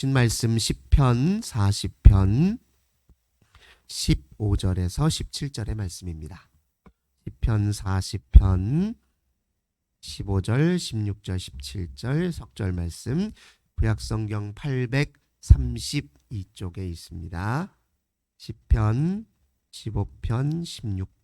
신 말씀 시편 40편 15절에서 17절의 말씀입니다. 시편 40편 15절, 16절, 17절 석절 말씀 구약성경 832쪽에 있습니다. 시편 15편 16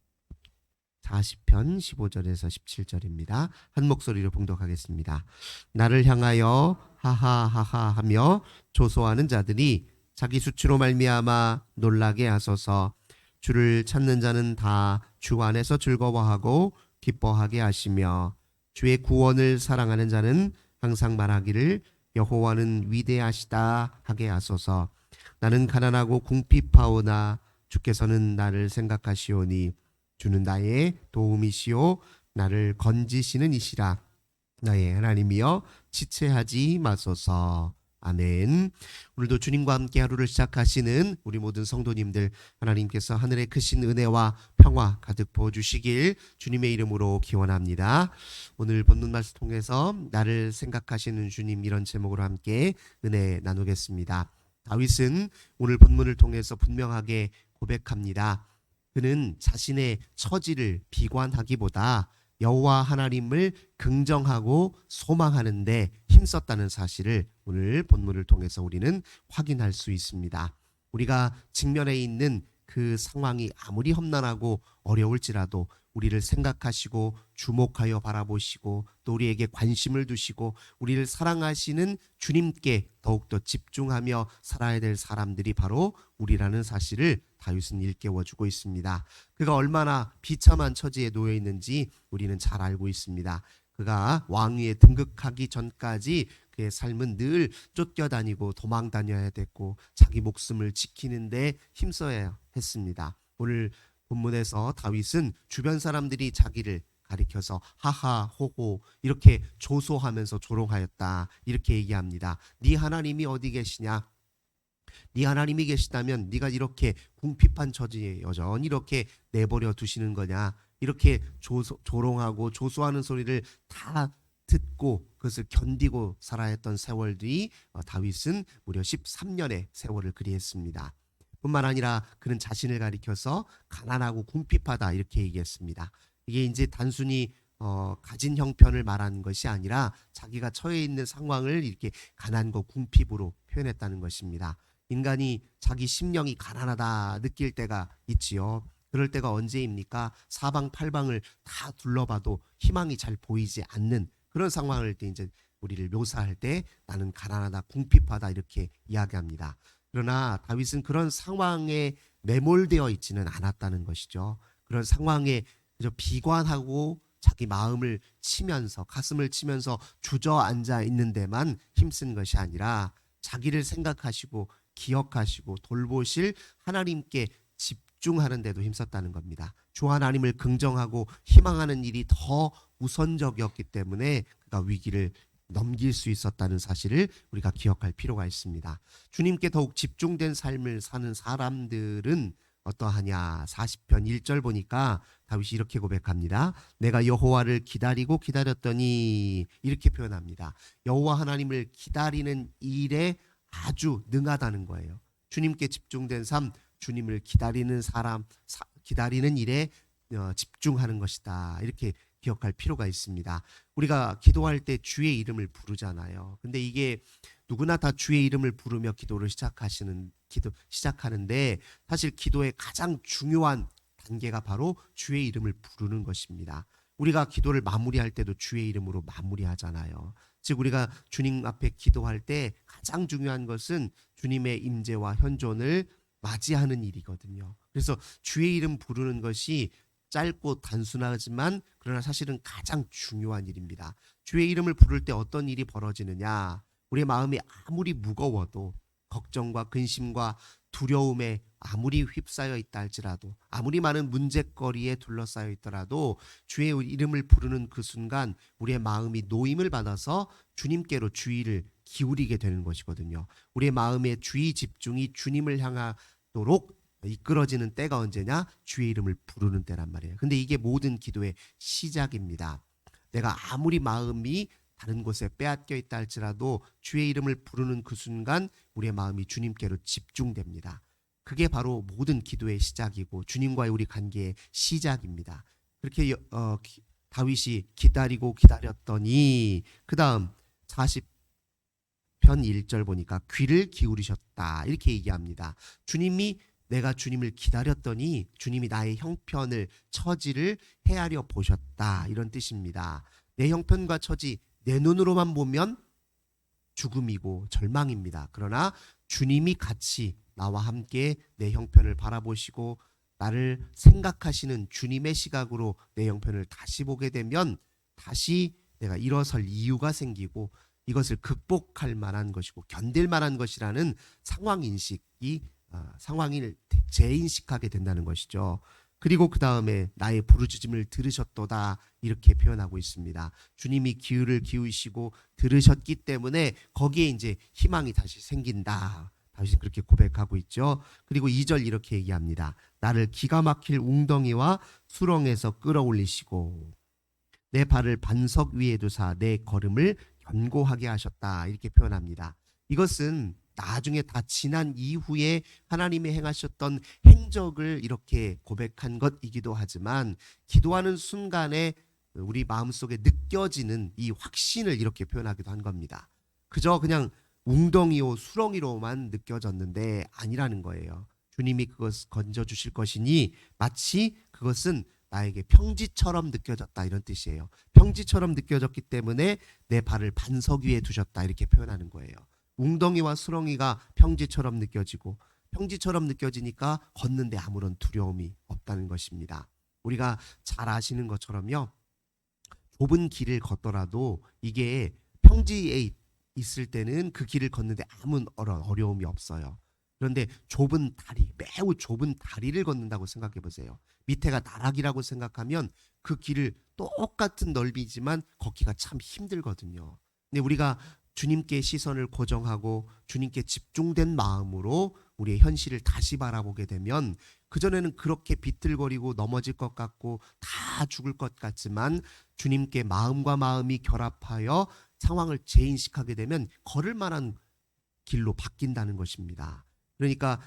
40편 15절에서 17절입니다. 한 목소리로 봉독하겠습니다. 나를 향하여 하하하하 하며 조소하는 자들이 자기 수치로 말미암아 놀라게 하소서. 주를 찾는 자는 다 주 안에서 즐거워하고 기뻐하게 하시며 주의 구원을 사랑하는 자는 항상 말하기를 여호와는 위대하시다 하게 하소서. 나는 가난하고 궁핍하오나 주께서는 나를 생각하시오니 주는 나의 도움이시오 나를 건지시는 이시라. 나의 하나님이여 지체하지 마소서. 아멘. 오늘도 주님과 함께 하루를 시작하시는 우리 모든 성도님들, 하나님께서 하늘의 크신 은혜와 평화 가득 부어주시길 주님의 이름으로 기원합니다. 오늘 본문 말씀 통해서 나를 생각하시는 주님, 이런 제목으로 함께 은혜 나누겠습니다. 다윗은 오늘 본문을 통해서 분명하게 고백합니다. 그는 자신의 처지를 비관하기보다 여호와 하나님을 긍정하고 소망하는 데 힘썼다는 사실을 오늘 본문을 통해서 우리는 확인할 수 있습니다. 우리가 직면해 있는 그 상황이 아무리 험난하고 어려울지라도 우리를 생각하시고 주목하여 바라보시고 또 우리에게 관심을 두시고 우리를 사랑하시는 주님께 더욱더 집중하며 살아야 될 사람들이 바로 우리라는 사실을 다윗은 일깨워주고 있습니다. 그가 얼마나 비참한 처지에 놓여 있는지 우리는 잘 알고 있습니다. 그가 왕위에 등극하기 전까지 그의 삶은 늘 쫓겨다니고 도망 다녀야 됐고 자기 목숨을 지키는데 힘써야 했습니다. 오늘 본문에서 다윗은 주변 사람들이 자기를 가리켜서 하하 호호 이렇게 조소하면서 조롱하였다, 이렇게 얘기합니다. 네 하나님이 어디 계시냐? 네 하나님이 계시다면 네가 이렇게 궁핍한 처지에 여전히 이렇게 내버려 두시는 거냐? 이렇게 조롱하고 조소하는 소리를 다 듣고 그것을 견디고 살아야 했던 세월 뒤 다윗은 무려 13년의 세월을 그리했습니다. 뿐만 아니라 그는 자신을 가리켜서 가난하고 궁핍하다 이렇게 얘기했습니다. 이게 이제 단순히 가진 형편을 말하는 것이 아니라 자기가 처해 있는 상황을 이렇게 가난과 궁핍으로 표현했다는 것입니다. 인간이 자기 심령이 가난하다 느낄 때가 있지요. 그럴 때가 언제입니까? 사방팔방을 다 둘러봐도 희망이 잘 보이지 않는 그런 상황을 때 이제 우리를 묘사할 때 나는 가난하다, 궁핍하다 이렇게 이야기합니다. 그러나 다윗은 그런 상황에 매몰되어 있지는 않았다는 것이죠. 그런 상황에 그저 비관하고 자기 마음을 치면서 가슴을 치면서 주저앉아 있는 데만 힘쓴 것이 아니라 자기를 생각하시고 기억하시고 돌보실 하나님께 집중하는 데도 힘썼다는 겁니다. 주 하나님을 긍정하고 희망하는 일이 더 우선적이었기 때문에 그가 위기를 넘길 수 있었다는 사실을 우리가 기억할 필요가 있습니다. 주님께 더욱 집중된 삶을 사는 사람들은 어떠하냐? 40편 1절 보니까 다윗이 이렇게 고백합니다. 내가 여호와를 기다리고 기다렸더니, 이렇게 표현합니다. 여호와 하나님을 기다리는 일에 아주 능하다는 거예요. 주님께 집중된 삶, 주님을 기다리는 사람, 기다리는 일에 집중하는 것이다, 이렇게 기억할 필요가 있습니다. 우리가 기도할 때 주의 이름을 부르잖아요. 근데 이게 누구나 다 주의 이름을 부르며 기도를 시작하는데 사실 기도의 가장 중요한 단계가 바로 주의 이름을 부르는 것입니다. 우리가 기도를 마무리할 때도 주의 이름으로 마무리하잖아요. 즉 우리가 주님 앞에 기도할 때 가장 중요한 것은 주님의 임재와 현존을 맞이하는 일이거든요. 그래서 주의 이름 부르는 것이 짧고 단순하지만 그러나 사실은 가장 중요한 일입니다. 주의 이름을 부를 때 어떤 일이 벌어지느냐? 우리의 마음이 아무리 무거워도 걱정과 근심과 두려움에 아무리 휩싸여 있다 할지라도 아무리 많은 문제거리에 둘러싸여 있더라도 주의 이름을 부르는 그 순간 우리의 마음이 노임을 받아서 주님께로 주의를 기울이게 되는 것이거든요. 우리의 마음의 주의 집중이 주님을 향하도록 이끌어지는 때가 언제냐? 주의 이름을 부르는 때란 말이에요. 근데 이게 모든 기도의 시작입니다. 내가 아무리 마음이 다른 곳에 빼앗겨 있다 할지라도 주의 이름을 부르는 그 순간 우리의 마음이 주님께로 집중됩니다. 그게 바로 모든 기도의 시작이고 주님과의 우리 관계의 시작입니다. 그렇게 다윗이 기다리고 기다렸더니 그 다음 40편 1절 보니까 귀를 기울이셨다 이렇게 얘기합니다. 내가 주님을 기다렸더니 주님이 나의 형편을 처지를 헤아려 보셨다 이런 뜻입니다. 내 형편과 처지 내 눈으로만 보면 죽음이고 절망입니다. 그러나 주님이 같이 나와 함께 내 형편을 바라보시고 나를 생각하시는 주님의 시각으로 내 형편을 다시 보게 되면 다시 내가 일어설 이유가 생기고 이것을 극복할 만한 것이고 견딜 만한 것이라는 상황을 재인식하게 된다는 것이죠. 그리고 그 다음에 나의 부르짖음을 들으셨도다 이렇게 표현하고 있습니다. 주님이 귀를 기울이시고 들으셨기 때문에 거기에 이제 희망이 다시 생긴다. 다윗은 그렇게 고백하고 있죠. 그리고 2절 이렇게 얘기합니다. 나를 기가 막힐 웅덩이와 수렁에서 끌어올리시고 내 발을 반석 위에 두사 내 걸음을 견고하게 하셨다 이렇게 표현합니다. 이것은 나중에 다 지난 이후에 하나님이 행하셨던 행적을 이렇게 고백한 것이기도 하지만 기도하는 순간에 우리 마음속에 느껴지는 이 확신을 이렇게 표현하기도 한 겁니다. 그저 그냥 웅덩이요 수렁이로만 느껴졌는데 아니라는 거예요. 주님이 그것을 건져주실 것이니 마치 그것은 나에게 평지처럼 느껴졌다 이런 뜻이에요. 평지처럼 느껴졌기 때문에 내 발을 반석 위에 두셨다 이렇게 표현하는 거예요. 웅덩이와 수렁이가 평지처럼 느껴지고 평지처럼 느껴지니까 걷는데 아무런 두려움이 없다는 것입니다. 우리가 잘 아시는 것처럼요. 좁은 길을 걷더라도 이게 평지에 있을 때는 그 길을 걷는데 아무 어려움이 없어요. 그런데 매우 좁은 다리를 걷는다고 생각해 보세요. 밑에가 나락이라고 생각하면 그 길을 똑같은 넓이지만 걷기가 참 힘들거든요. 근데 우리가 주님께 시선을 고정하고 주님께 집중된 마음으로 우리의 현실을 다시 바라보게 되면 그전에는 그렇게 비틀거리고 넘어질 것 같고 다 죽을 것 같지만 주님께 마음과 마음이 결합하여 상황을 재인식하게 되면 걸을 만한 길로 바뀐다는 것입니다. 그러니까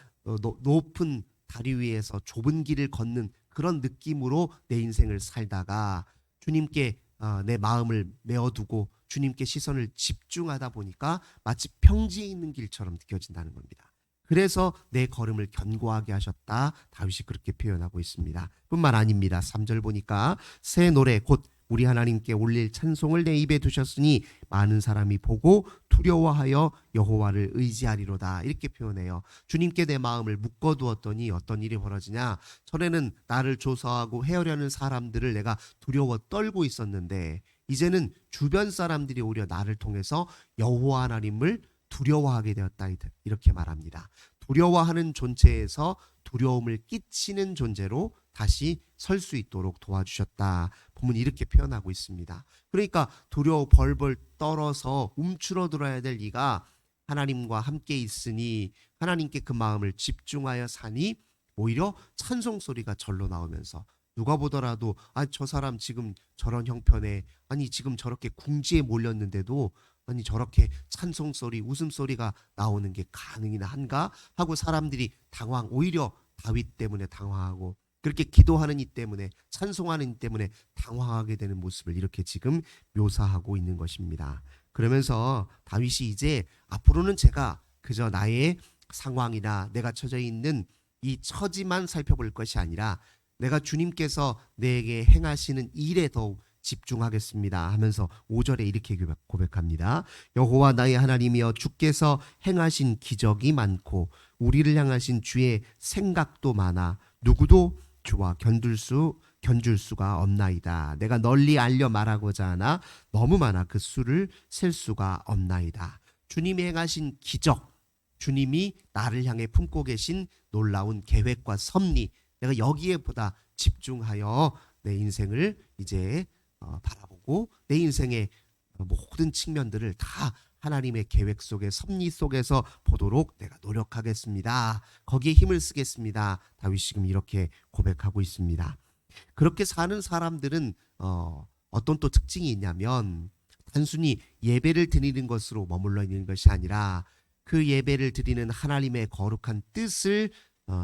높은 다리 위에서 좁은 길을 걷는 그런 느낌으로 내 인생을 살다가 주님께 내 마음을 메어두고 주님께 시선을 집중하다 보니까 마치 평지에 있는 길처럼 느껴진다는 겁니다. 그래서 내 걸음을 견고하게 하셨다. 다윗이 그렇게 표현하고 있습니다. 뿐만 아닙니다. 3절 보니까 새 노래 곧 우리 하나님께 올릴 찬송을 내 입에 두셨으니 많은 사람이 보고 두려워하여 여호와를 의지하리로다 이렇게 표현해요. 주님께 내 마음을 묶어두었더니 어떤 일이 벌어지냐. 전에는 나를 조사하고 해오려는 사람들을 내가 두려워 떨고 있었는데 이제는 주변 사람들이 오히려 나를 통해서 여호와 하나님을 두려워하게 되었다 이렇게 말합니다. 두려워하는 존재에서 두려움을 끼치는 존재로 다시 설 수 있도록 도와주셨다. 본문이 이렇게 표현하고 있습니다. 그러니까 두려워 벌벌 떨어서 움츠러들어야 될 이가 하나님과 함께 있으니 하나님께 그 마음을 집중하여 사니 오히려 찬송 소리가 절로 나오면서 누가 보더라도 저 사람 지금 저런 형편에 지금 저렇게 궁지에 몰렸는데도 저렇게 찬송소리 웃음소리가 나오는 게 가능이나 한가 하고 사람들이 오히려 다윗 때문에 당황하고 그렇게 기도하는 이 때문에 찬송하는 이 때문에 당황하게 되는 모습을 이렇게 지금 묘사하고 있는 것입니다. 그러면서 다윗이 이제 앞으로는 제가 그저 나의 상황이나 내가 처져 있는 이 처지만 살펴볼 것이 아니라 내가 주님께서 내게 행하시는 일에 더욱 집중하겠습니다 하면서 5절에 이렇게 고백합니다. 여호와 나의 하나님이여 주께서 행하신 기적이 많고 우리를 향하신 주의 생각도 많아 누구도 주와 견줄 수가 없나이다. 내가 널리 알려 말하고자 하나 너무 많아 그 수를 셀 수가 없나이다. 주님이 행하신 기적, 주님이 나를 향해 품고 계신 놀라운 계획과 섭리, 내가 여기에 보다 집중하여 내 인생을 이제 바라보고 내 인생의 모든 측면들을 다 하나님의 계획 속에 섭리 속에서 보도록 내가 노력하겠습니다. 거기에 힘을 쓰겠습니다. 다윗이 지금 이렇게 고백하고 있습니다. 그렇게 사는 사람들은 어떤 또 특징이 있냐면 단순히 예배를 드리는 것으로 머물러 있는 것이 아니라 그 예배를 드리는 하나님의 거룩한 뜻을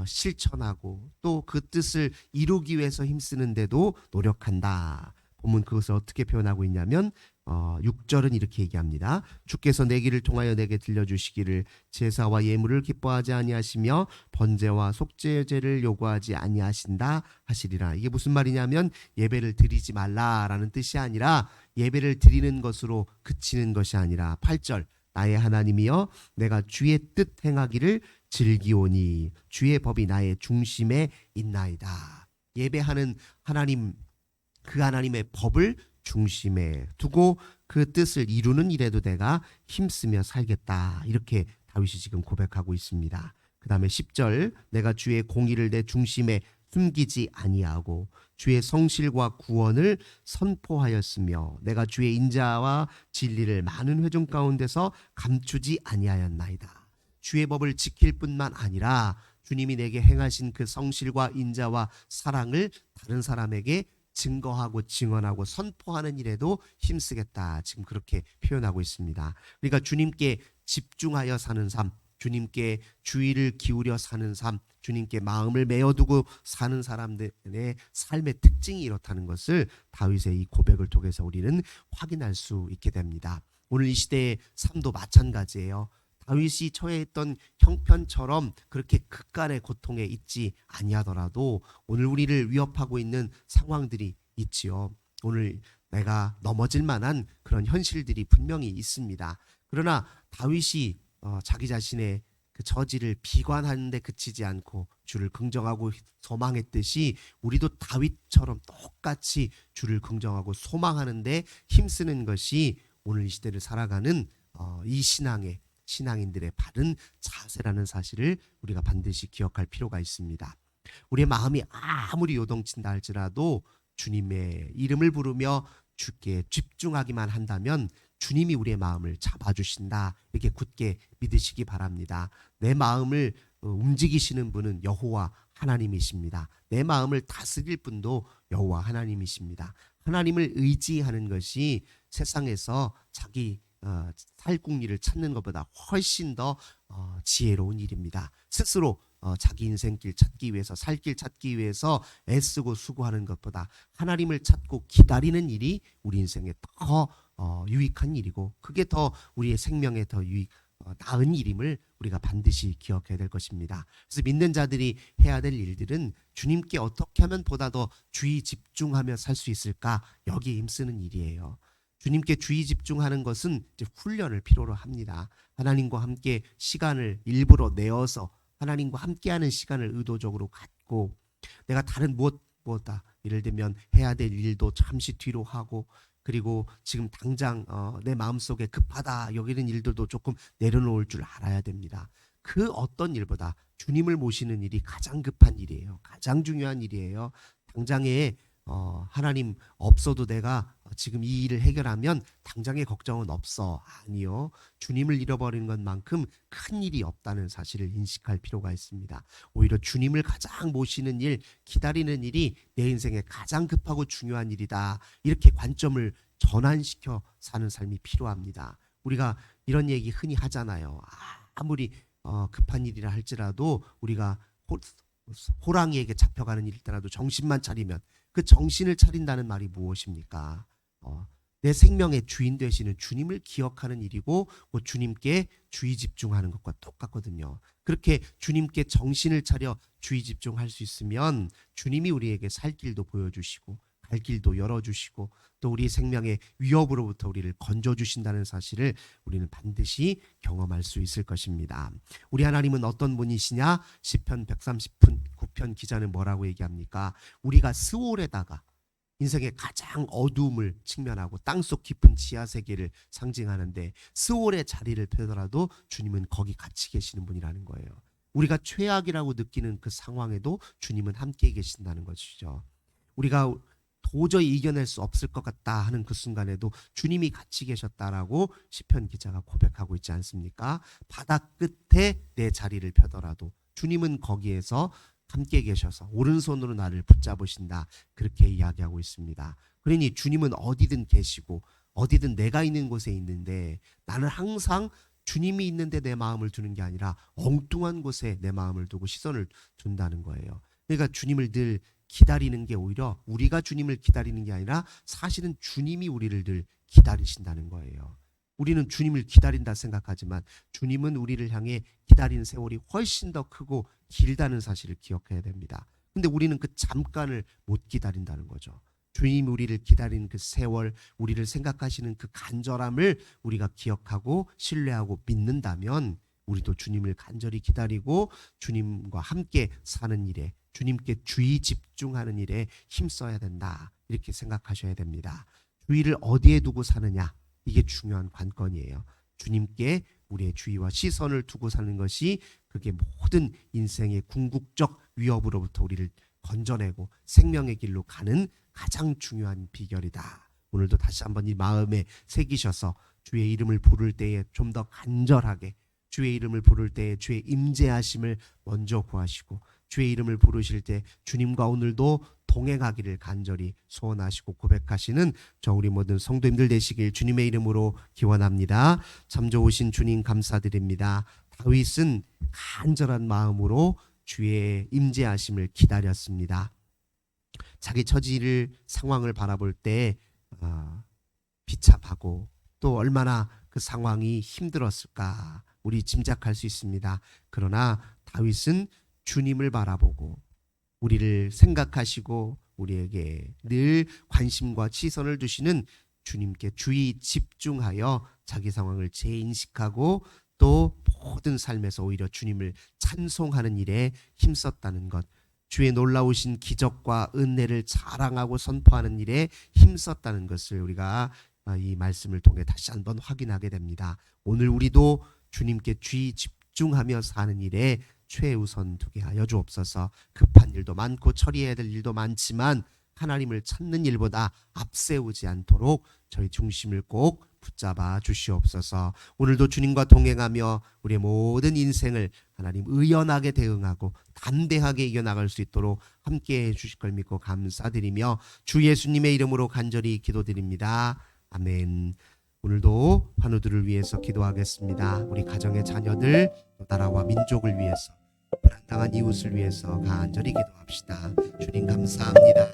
실천하고 또 그 뜻을 이루기 위해서 힘쓰는데도 노력한다. 본문 그것을 어떻게 표현하고 있냐면 6절은 이렇게 얘기합니다. 주께서 내 길을 통하여 내게 들려주시기를 제사와 예물을 기뻐하지 아니하시며 번제와 속죄제를 요구하지 아니하신다 하시리라. 이게 무슨 말이냐면 예배를 드리지 말라라는 뜻이 아니라 예배를 드리는 것으로 그치는 것이 아니라 8절 나의 하나님이여 내가 주의 뜻 행하기를 즐기오니 주의 법이 나의 중심에 있나이다. 예배하는 하나님, 그 하나님의 법을 중심에 두고 그 뜻을 이루는 일에도 내가 힘쓰며 살겠다. 이렇게 다윗이 지금 고백하고 있습니다. 그 다음에 10절 내가 주의 공의를 내 중심에 숨기지 아니하고 주의 성실과 구원을 선포하였으며 내가 주의 인자와 진리를 많은 회중 가운데서 감추지 아니하였나이다. 주의 법을 지킬 뿐만 아니라 주님이 내게 행하신 그 성실과 인자와 사랑을 다른 사람에게 증거하고 증언하고 선포하는 일에도 힘쓰겠다. 지금 그렇게 표현하고 있습니다. 그러니까 주님께 집중하여 사는 삶, 주님께 주의를 기울여 사는 삶, 주님께 마음을 메어두고 사는 사람들의 삶의 특징이 이렇다는 것을 다윗의 이 고백을 통해서 우리는 확인할 수 있게 됩니다. 오늘 이 시대의 삶도 마찬가지예요. 다윗이 처해있던 형편처럼 그렇게 극간의 고통에 있지 아니하더라도 오늘 우리를 위협하고 있는 상황들이 있지요. 오늘 내가 넘어질 만한 그런 현실들이 분명히 있습니다. 그러나 다윗이 자기 자신의 그 저지를 비관하는 데 그치지 않고 주를 긍정하고 소망했듯이 우리도 다윗처럼 똑같이 주를 긍정하고 소망하는 데 힘쓰는 것이 오늘 이 시대를 살아가는 이 신앙인들의 바른 자세라는 사실을 우리가 반드시 기억할 필요가 있습니다. 우리의 마음이 아무리 요동친다 할지라도 주님의 이름을 부르며 주께 집중하기만 한다면 주님이 우리의 마음을 잡아주신다. 이렇게 굳게 믿으시기 바랍니다. 내 마음을 움직이시는 분은 여호와 하나님이십니다. 내 마음을 다스릴 분도 여호와 하나님이십니다. 하나님을 의지하는 것이 세상에서 자기 살궁리를 찾는 것보다 훨씬 더 지혜로운 일입니다. 스스로 자기 인생길 찾기 위해서 살 길 찾기 위해서 애쓰고 수고하는 것보다 하나님을 찾고 기다리는 일이 우리 인생에 더 유익한 일이고 그게 더 우리의 생명에 더 나은 일임을 우리가 반드시 기억해야 될 것입니다. 그래서 믿는 자들이 해야 될 일들은 주님께 어떻게 하면 보다 더 주의 집중하며 살 수 있을까 여기에 힘쓰는 일이에요. 주님께 주의 집중하는 것은 이제 훈련을 필요로 합니다. 하나님과 함께 시간을 일부러 내어서 하나님과 함께하는 시간을 의도적으로 갖고 내가 다른 무엇보다 예를 들면 해야 될 일도 잠시 뒤로 하고 그리고 지금 당장 내 마음속에 급하다 여기는 일들도 조금 내려놓을 줄 알아야 됩니다. 그 어떤 일보다 주님을 모시는 일이 가장 급한 일이에요. 가장 중요한 일이에요. 당장에 하나님 없어도 내가 지금 이 일을 해결하면 당장의 걱정은 없어. 아니요. 주님을 잃어버리는 것만큼 큰 일이 없다는 사실을 인식할 필요가 있습니다. 오히려 주님을 가장 모시는 일, 기다리는 일이 내 인생에 가장 급하고 중요한 일이다. 이렇게 관점을 전환시켜 사는 삶이 필요합니다. 우리가 이런 얘기 흔히 하잖아요. 아무리 급한 일이라 할지라도 우리가 호랑이에게 잡혀가는 일이더라도 정신만 차리면 그 정신을 차린다는 말이 무엇입니까? 내 생명의 주인 되시는 주님을 기억하는 일이고 주님께 주의 집중하는 것과 똑같거든요. 그렇게 주님께 정신을 차려 주의 집중할 수 있으면 주님이 우리에게 살 길도 보여주시고 갈 길도 열어주시고 또 우리 생명의 위협으로부터 우리를 건져주신다는 사실을 우리는 반드시 경험할 수 있을 것입니다. 우리 하나님은 어떤 분이시냐? 시편 139편 기자는 뭐라고 얘기합니까? 우리가 스올에다가 인생의 가장 어두움을 직면하고 땅속 깊은 지하세계를 상징하는데 스올의 자리를 펴더라도 주님은 거기 같이 계시는 분이라는 거예요. 우리가 최악이라고 느끼는 그 상황에도 주님은 함께 계신다는 것이죠. 우리가 도저히 이겨낼 수 없을 것 같다 하는 그 순간에도 주님이 같이 계셨다라고 시편 기자가 고백하고 있지 않습니까? 바닥 끝에 내 자리를 펴더라도 주님은 거기에서 함께 계셔서 오른손으로 나를 붙잡으신다 그렇게 이야기하고 있습니다. 그러니 주님은 어디든 계시고 어디든 내가 있는 곳에 있는데 나는 항상 주님이 있는데 내 마음을 두는 게 아니라 엉뚱한 곳에 내 마음을 두고 시선을 둔다는 거예요. 그러니까 주님을 늘 기다리는 게 오히려 우리가 주님을 기다리는 게 아니라 사실은 주님이 우리를 늘 기다리신다는 거예요. 우리는 주님을 기다린다 생각하지만 주님은 우리를 향해 기다리는 세월이 훨씬 더 크고 길다는 사실을 기억해야 됩니다. 근데 우리는 그 잠깐을 못 기다린다는 거죠. 주님이 우리를 기다리는 그 세월, 우리를 생각하시는 그 간절함을 우리가 기억하고 신뢰하고 믿는다면 우리도 주님을 간절히 기다리고 주님과 함께 사는 일에, 주님께 주의 집중하는 일에 힘써야 된다. 이렇게 생각하셔야 됩니다. 주의를 어디에 두고 사느냐, 이게 중요한 관건이에요. 주님께 우리의 주의와 시선을 두고 사는 것이 그게 모든 인생의 궁극적 위협으로부터 우리를 건져내고 생명의 길로 가는 가장 중요한 비결이다. 오늘도 다시 한번 이 마음에 새기셔서 주의 이름을 부를 때에 좀 더 간절하게, 주의 이름을 부를 때에 주의 임재하심을 먼저 구하시고, 주의 이름을 부르실 때 주님과 오늘도 동행하기를 간절히 소원하시고 고백하시는 저 우리 모든 성도님들 되시길 주님의 이름으로 기원합니다. 참 좋으신 주님 감사드립니다. 다윗은 간절한 마음으로 주의 임재하심을 기다렸습니다. 자기 처지를 상황을 바라볼 때 비참하고 또 얼마나 그 상황이 힘들었을까 우리 짐작할 수 있습니다. 그러나 다윗은 주님을 바라보고 우리를 생각하시고 우리에게 늘 관심과 시선을 두시는 주님께 주의 집중하여 자기 상황을 재인식하고 또 모든 삶에서 오히려 주님을 찬송하는 일에 힘썼다는 것, 주의 놀라우신 기적과 은혜를 자랑하고 선포하는 일에 힘썼다는 것을 우리가 이 말씀을 통해 다시 한번 확인하게 됩니다. 오늘 우리도 주님께 주의 집중하며 사는 일에 최우선 두게 하여 주옵소서. 급한 일도 많고 처리해야 될 일도 많지만 하나님을 찾는 일보다 앞세우지 않도록 저희 중심을 꼭 붙잡아 주시옵소서. 오늘도 주님과 동행하며 우리의 모든 인생을 하나님 의연하게 대응하고 담대하게 이겨나갈 수 있도록 함께해 주실 걸 믿고 감사드리며 주 예수님의 이름으로 간절히 기도드립니다. 아멘. 오늘도 환우들을 위해서 기도하겠습니다. 우리 가정의 자녀들, 나라와 민족을 위해서, 불안당한 이웃을 위해서 간절히 기도합시다. 주님 감사합니다.